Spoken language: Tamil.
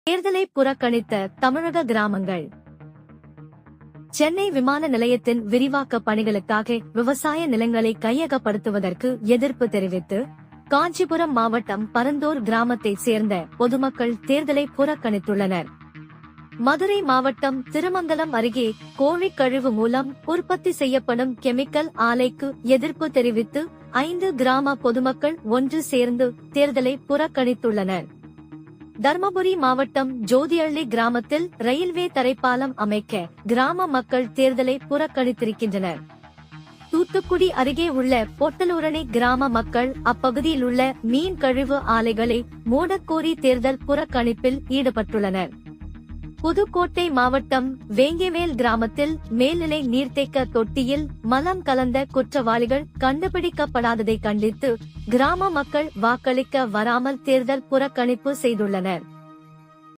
தேர்தலை புறக்கணித்த தமிழக கிராமங்கள். சென்னை விமான நிலையத்தின் விரிவாக்க பணிகளுக்காக விவசாய நிலங்களை கையகப்படுத்துவதற்கு எதிர்ப்பு தெரிவித்து காஞ்சிபுரம் மாவட்டம் பரந்தூர் கிராமத்தைச் சேர்ந்த பொதுமக்கள் தேர்தலை புறக்கணித்துள்ளனர். மதுரை மாவட்டம் திருமங்கலம் அருகே கோழி கழிவு மூலம் உற்பத்தி செய்யப்படும் கெமிக்கல் ஆலைக்கு எதிர்ப்பு தெரிவித்து 5 கிராம பொதுமக்கள் ஒன்று சேர்ந்து தேர்தலை புறக்கணித்துள்ளனர். தர்மபுரி மாவட்டம் ஜோதியள்ளி கிராமத்தில் ரயில்வே தரைப்பாலம் அமைக்க கிராம மக்கள் தேர்தலை புறக்கணித்திருக்கின்றனர். தூத்துக்குடி அருகே உள்ள பொட்டலூரணி கிராம மக்கள் அப்பகுதியில் உள்ள மீன் கழிவு ஆலைகளை மூடக்கோரி தேர்தல் புறக்கணிப்பில் ஈடுபட்டுள்ளனர். புதுக்கோட்டை மாவட்டம் வேங்கிவேல் கிராமத்தில் மேல்நிலை நீர்த்தேக்க தொட்டியில் மலம் கலந்த குற்றவாளிகள் கண்டுபிடிக்கப்படாததை கண்டித்து கிராம மக்கள் வாக்களிக்க வராமல் தேர்தல் புறக்கணிப்பு செய்துள்ளனர்.